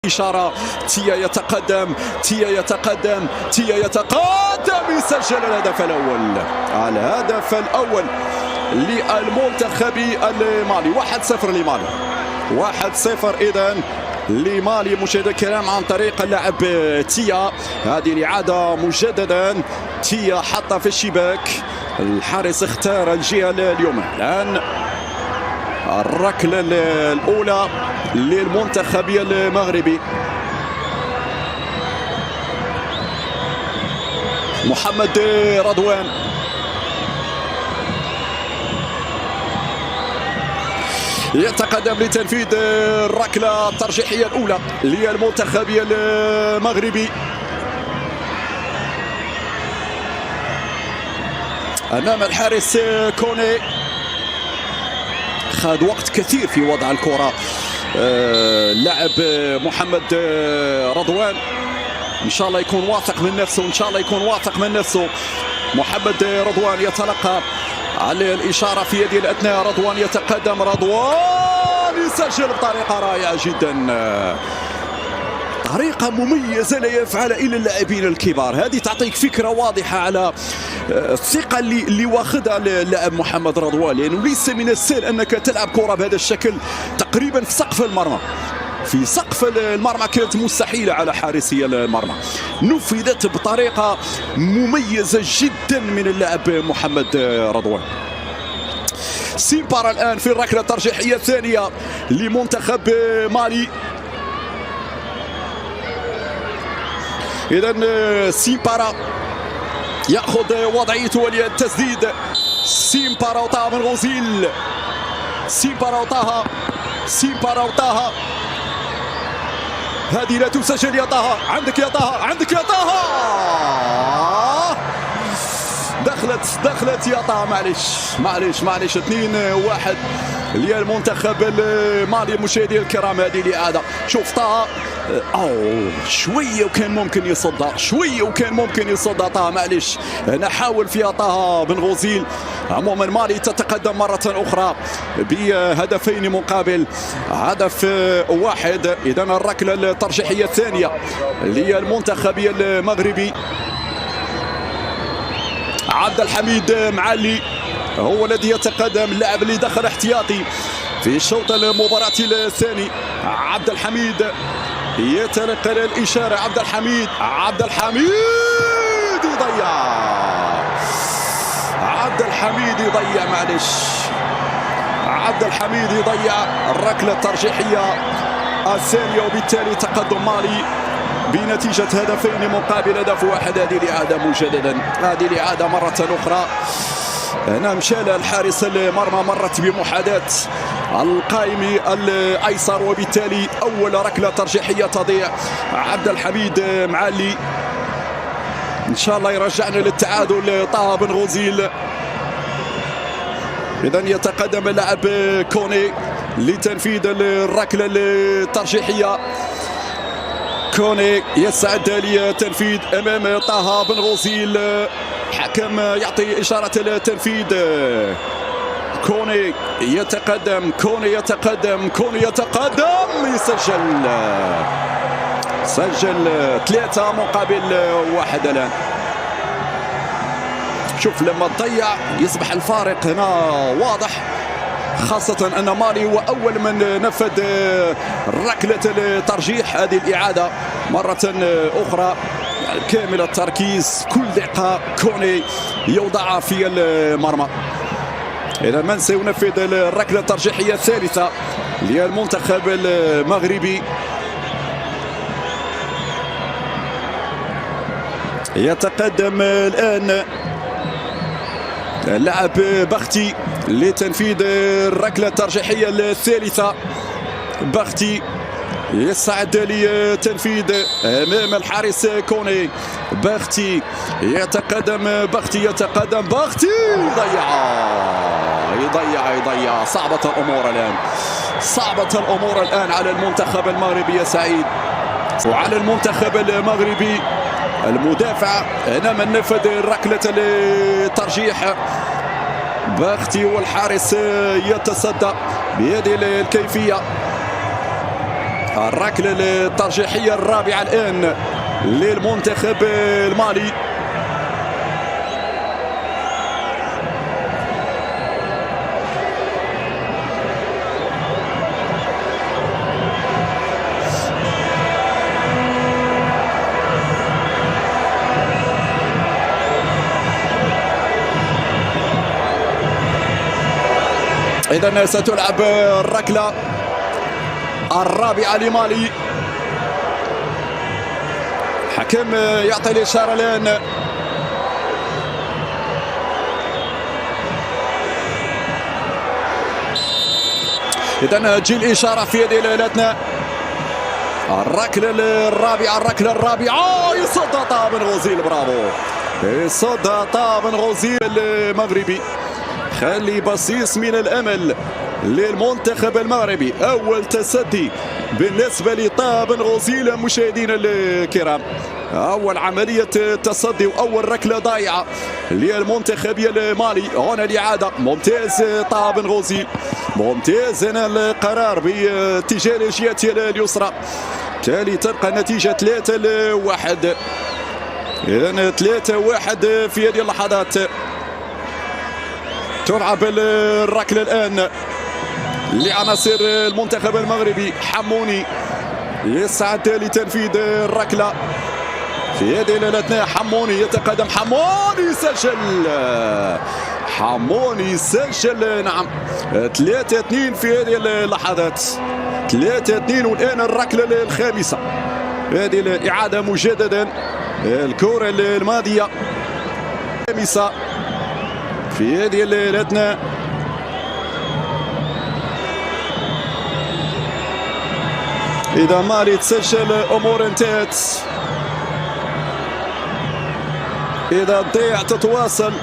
إشارة. تيا يتقدم، تيا يتقدم، تيا يتقدم، يسجل الهدف الأول للمنتخب المالي. 1-0 لمالي، 1-0 إذن لمالي مشاهدينا الكرام عن طريق اللاعب تيا. هذه الإعادة مجددا، تيا حطها في الشباك، الحارس اختار الجهة اليمنى. الآن الركلة الأولى للمنتخب المغربي. محمد رضوان يتقدم لتنفيذ الركلة الترجيحية الأولى للمنتخب المغربي أمام الحارس كوني. خد وقت كثير في وضع الكرة اللاعب محمد رضوان. إن شاء الله يكون واثق من نفسه، إن شاء الله يكون واثق من نفسه. محمد رضوان يتلقى على الإشارة في هذه الأثناء. رضوان يتقدم، رضوان يسجل بطريقة رائعة جدا، طريقة مميزة لا يفعل إلا اللاعبين الكبار. هذه تعطيك فكرة واضحة على الثقة اللي واخدها اللاعب محمد رضوان، لأنه ليس من السهل أنك تلعب كرة بهذا الشكل تقريبا في سقف المرمى. في سقف المرمى كانت مستحيلة على حارسي المرمى، نفذت بطريقة مميزة جدا من اللاعب محمد رضوان. سيمبارا الآن في الركلة الترجيحية الثانية لمنتخب مالي. إذن سيمبارا يأخذ وضعيته وللتسديد. سيمبارا وطه من غوزيل، سيمبارا وطه، سيمبارا وطه. هذه لا تسجل يا طه، عندك يا طه، عندك يا طه. دخلت يا طه. معليش 2-1 للمنتخب المالي. مشاهدينا الكرام هذه الإعادة، شوف طه شويه وكان ممكن يصدها، طه معليش هنا حاول فيها طه بن غوزيل. عموما مالي تتقدم مرة أخرى بهدفين مقابل هدف واحد. إذا الركلة الترجيحية الثانية للمنتخب المغربي. عبد الحميد معلي هو الذي يتقدم، اللاعب اللي دخل احتياطي في الشوط المباراة الثاني. عبد الحميد يتلقى الإشارة. عبد الحميد يضيع، معلش عبد الحميد يضيع الركلة الترجيحية الثانية، وبالتالي تقدم مالي بنتيجة هدفين مقابل هدف واحد. هذه الإعادة مجددا، هذه الإعادة مرة أخرى. هنا مشى الحارس المرمى، مرت بمحاذاة القائم الأيسر، وبالتالي أول ركلة ترجيحية تضيع. عبد الحميد معلي إن شاء الله يرجعنا للتعادل. طه بن غوزيل. إذا يتقدم اللاعب كوني لتنفيذ الركلة الترجيحية. كوني يسعد لتنفيذ أمام طه بن غوزيل. حكم يعطي إشارة التنفيذ. كوني يتقدم، يسجل 3 مقابل 1 الآن. شوف لما تضيع يصبح الفارق هنا واضح، خاصة أن مالي هو أول من نفذ ركلة الترجيح. هذه الإعادة مرة أخرى كامل التركيز، كل دقة كوني يوضع في المرمى. إذا من سينفذ الركلة الترجيحية الثالثة للمنتخب المغربي؟ يتقدم الآن اللاعب بختي لتنفيذ الركلة الترجيحية الثالثة. بختي يسعد لتنفيذ امام الحارس كوني. بختي يتقدم، بختي يضيع. صعبة الامور الان على المنتخب المغربي يا سعيد، وعلى المنتخب المغربي. المدافع هنا من نفذ ركلة الترجيح. بختي والحارس يتصدى بهذه الكيفية. الركله الترجيحيه الرابعه الان للمنتخب المالي. إذن ستلعب الركلة الرابعة لمالي. حكم يعطي الإشارة الآن. إذن تجي الإشارة في يد الأثناء. الركلة الرابعة يصدها طه بن غوزيل. برافو، يصدها طه بن غوزيل المغربي. خلي بصيص من الامل للمنتخب المغربي. اول تصدي بالنسبه لطه بن غوزيل مشاهدينا الكرام، اول عمليه تصدي واول ركله ضايعه للمنتخب المالي. هنا الاعاده، ممتاز طه بن غوزيل، ممتاز هنا القرار باتجاه الجهه اليسرى. بالتالي تبقى النتيجه 3-1. اذا 3-1 في هذه اللحظات. تلعب الركله الان لعناصر المنتخب المغربي. حموني يسعد لتنفيذ الركله في يد الاثناء. حموني يتقدم، حموني يسجل نعم. 3-2 في هذه اللحظات، 3-2. والان الركله الخامسه. هذه الاعاده مجددا، الكره الماضيه الخامسه في هذه الاثناء. إذا مالي تسجل أمور انتهت، إذا تضيع تتواصل.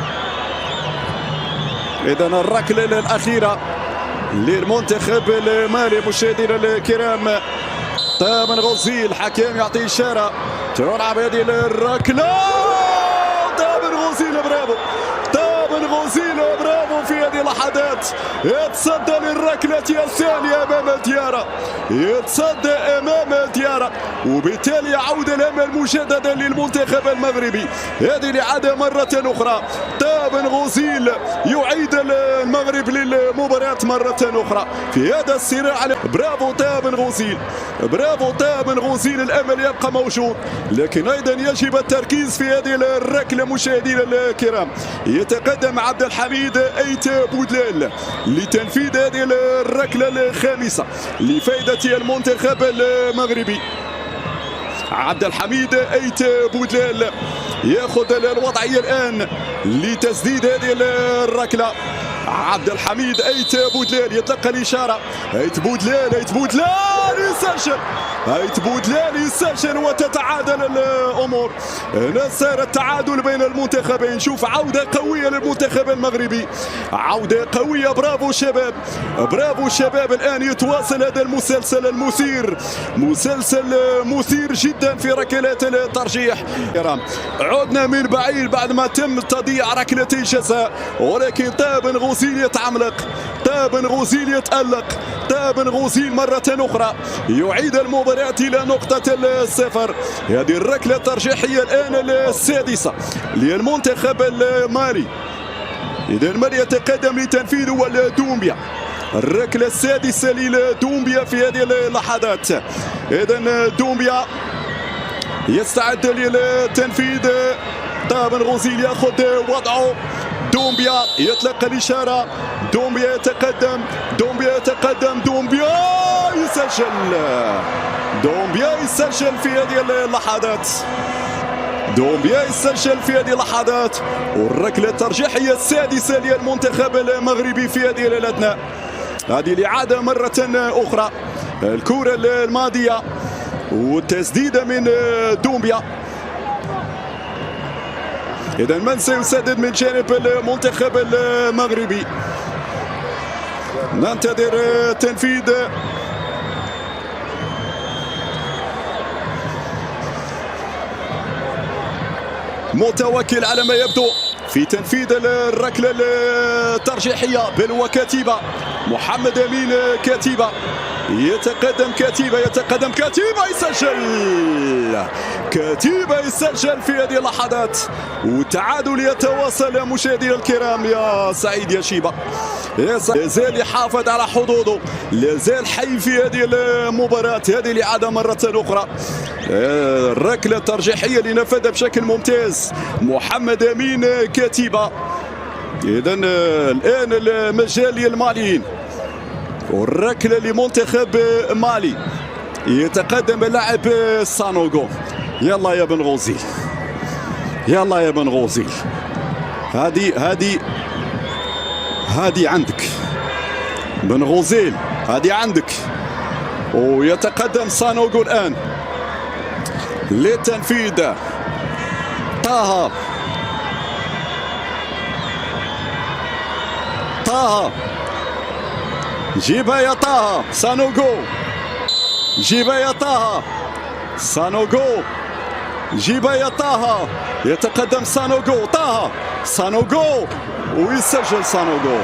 إذا الركلة الأخيرة للمنتخب المالي مشاهدينا الكرام. طه بن غوزيل الحكم يعطي إشارة. تلعب هذه الركلة. طه بن غوزيل برافو، برافو في هذه اللحظات. يتصدى للركلة الثانية أمام ديارة، يتصدى أمام ديارة، وبالتالي يعود الأمل مجددا للمنتخب المغربي. هذه الإعادة مرة أخرى. طه بن غوزيل يعيد المغرب للمباراة مرة أخرى في هذا الصراع. برافو طه بن غوزيل، برافو طه بن غوزيل. الأمل يبقى موجود، لكن أيضا يجب التركيز في هذه الركلة مشاهدينا الكرام. يتقدم عبد الحميد أيت بودلال لتنفيذ هذه الركلة الخامسة لفائدة المنتخب المغربي. عبد الحميد أيت بودلال ياخذ الوضعية الآن لتسديد هذه الركلة. عبد الحميد أيت بودلال يتلقى الإشارة. أيت بودلال يسجل، أيت بودلال يسجل وتتعادل الأمور. هنا صار التعادل بين المنتخبين. شوف عودة قوية للمنتخب المغربي، عودة قوية. برافو شباب، برافو شباب. الآن يتواصل هذا المسلسل المثير، مسلسل مثير جدا في ركلات الترجيح. عدنا من بعيد بعد ما تم تضييع ركلتي جزاء، ولكن طه بن غوزيل يتعملق، طه بن غوزيل يتألق. طه بن غوزيل مرة أخرى يعيد المباراة إلى نقطة الصفر. هذه الركلة الترجيحية الآن السادسة للمنتخب المالي. إذا المالي يتقدم لتنفيذ والدومبيا. الركلة السادسة لدومبيا في هذه اللحظات. إذا دومبيا يستعد للتنفيذ. طه بن غوزيل ياخذ وضعه. دومبيا يتلقى الإشارة. دومبيا يتقدم، دومبيا يسجل. دومبيا يسجل في هذه اللحظات، دومبيا يسجل في هذه اللحظات. والركلة الترجيحية السادسة للمنتخب المغربي في هذه الأثناء. هذه الإعادة مرة أخرى. الكرة الماضية والتسديدة من دومبيا. إذا من سيسدد من جانب المنتخب المغربي؟ ننتظر تنفيذ. متوكل على ما يبدو في تنفيذ الركلة الترجيحية، بل وكتيبة محمد أمين كتيبة. يتقدم كتيبة، يتقدم كتيبة، يسجل كتيبة، يسجل في هذه اللحظات، وتعادل يتواصل يا مشاهدينا الكرام. يا سعيد يا شيبة لازال يحافظ على حظوظه، لازال حي في هذه المباراة. هذه الإعادة مرة أخرى، الركلة الترجيحية اللي نفذها بشكل ممتاز محمد أمين كتيبة. إذا الآن المجال للماليين، والركلة لمنتخب مالي. يتقدم اللاعب سانوغو. يلا يا بن غوزيل، يلا يا بن غوزيل، هذه عندك بن غوزيل، هذه عندك. ويتقدم سانوغو الآن لتنفيذ طه جيبها يا طه. سانوغو جيبها يا طه، سانوغو جيبها يا طه. يتقدم سانوغو، طه سانوغو، ويسجل سانوغو،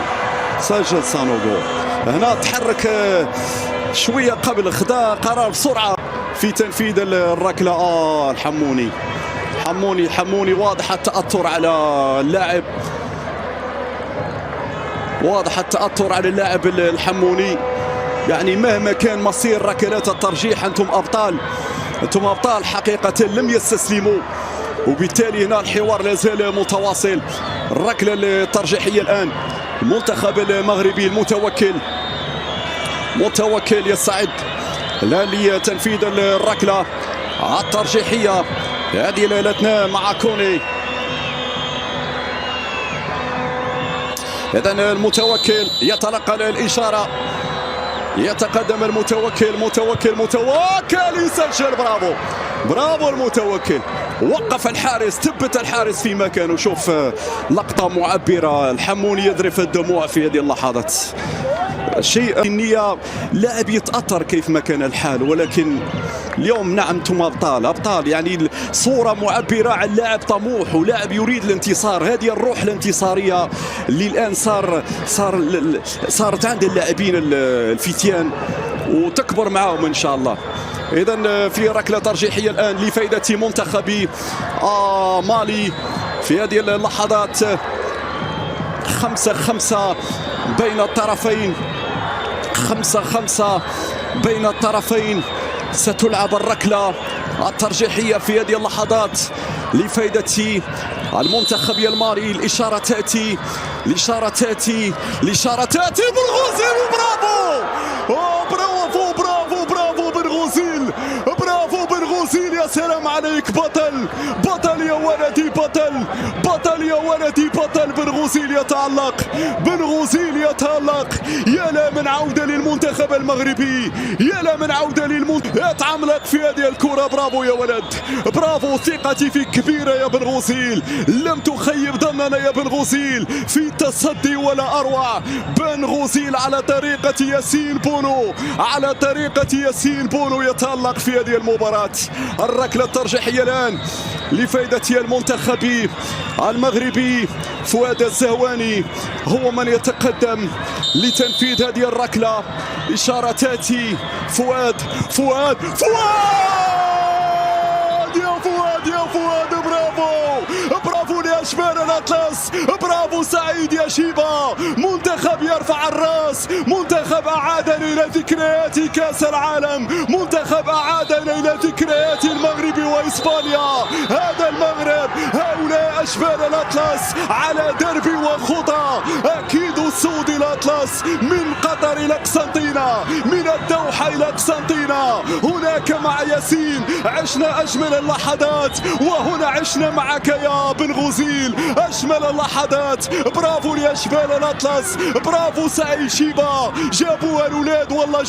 سجل سانوغو. هنا تحرك شوية قبل، خدا قرار بسرعة في تنفيذ الركلة. الحموني واضح التأثر على اللاعب، واضح التأثر على اللاعب الحموني. يعني مهما كان مصير ركلات الترجيح أنتم أبطال، أنتم أبطال حقيقة، لم يستسلموا، وبالتالي هنا الحوار لا زال متواصل. الركلة الترجيحية الآن المنتخب المغربي متوكل يستعد الآن لتنفيذ الركلة الترجيحية. هذه ليلتنا مع كوني. إذن المتوكل يتلقى الإشارة، يتقدم متوكل يسجل. برافو المتوكل، وقف الحارس، ثبت الحارس في مكانه. شوف لقطة معبرة، الحموني يذرف الدموع في هذه اللحظات. شيء النية، لاعب يتأثر كيف ما كان الحال، ولكن اليوم نعم انتم ابطال. يعني صورة معبرة عن لاعب طموح ولاعب يريد الانتصار. هذه الروح الانتصارية اللي الآن صارت عند اللاعبين الفتيان، وتكبر معهم ان شاء الله. إذا في ركلة ترجيحية الآن لفائدة منتخب مالي في هذه اللحظات. 5-5 بين الطرفين، 5-5 بين الطرفين. ستلعب الركلة الترجيحية في هذه اللحظات لفائدة المنتخب المالي. الإشارة تأتي بن غوزيل. برافو بن غوزيل، برافو بن غوزيل. يا سلام عليك، بطل يا ولدي، بطل يا ولدي، بطل. بن غوزيل يتألق. يا لا من عودة للمنتخب المغربي، يا لا من عودة يتعملق في هذه الكرة. برافو يا ولد، برافو. ثقتي فيك كبيرة يا بن غوزيل، لم تخيب ظننا يا بن غوزيل في التصدي ولا أروع. بن غوزيل على طريقة ياسين بونو يتألق في هذه المباراة. الركلة الترجيحية الآن لفائدة المنتخب المغربي. فؤاد الزهواني هو من يتقدم لتنفيذ هذه الركلة. إشارة تأتي. فؤاد يا فؤاد، برافو لأشبال الأطلس، برافو سعيد يا شيبة. منتخب يرفع الرأس، منتخب أعادنا إلى ذكريات كأس العالم، منتخب أعادنا إلى ذكريات المغرب وإسبانيا. هذا المغرب، هؤلاء أشبال الأطلس على درب وخطى. أكيد السود الأطلس من قطر إلى قسنطينة، من الدوحة إلى قسنطينة. هناك مع ياسين عشنا أجمل اللحظات، وهنا عشنا معك يا بن غوزيل أجمل اللحظات. برافو لأشبال الأطلس، برافو سعيد شيبة. جابوها الأولاد، والله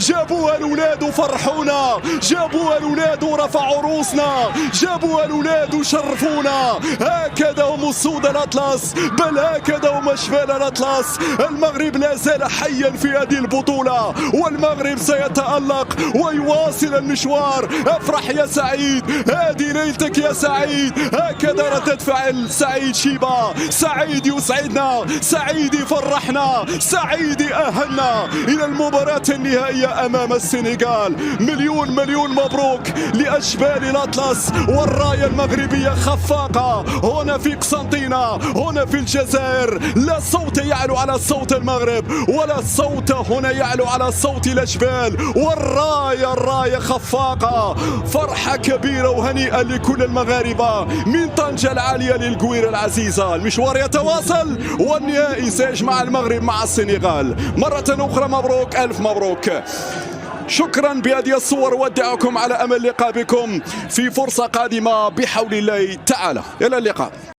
جابوها الأولاد وفرحونا، جابوها الأولاد ورفعوا رؤوسنا، جابوها الأولاد وشرفونا. هكذا هم السود الأطلس، بل هكذا هم أشبال الأطلس. المغرب لا زال حيا في هذه البطولة، والمغرب سيتألق ويواصل المشوار. افرح يا سعيد، هذه ليلتك يا سعيد. هكذا ردة فعل سعيد شيبة، سعيد يسعدنا، سعيد يفرحنا، سعيد يأهلنا إلى المباراة النهائية أمام السنغال. مليون مليون مبروك لأشبال الأطلس والراية المغربية خفاقة هنا في قسنطينة، هنا في الجزائر. لا صوت يعلو على صوت المغرب، ولا صوت هنا يعلو على صوت الأشبال. الراية خفاقة. فرحة كبيرة وهنيئة لكل المغاربة من طنجة العالية للقويرة العزيزة. المشوار يتواصل والنهائي سيجمع المغرب مع السنغال. مرة أخرى مبروك، ألف مبروك. شكرا بهذه الصور، ودعكم على أمل لقاء بكم في فرصة قادمة بحول الله تعالى. إلى اللقاء.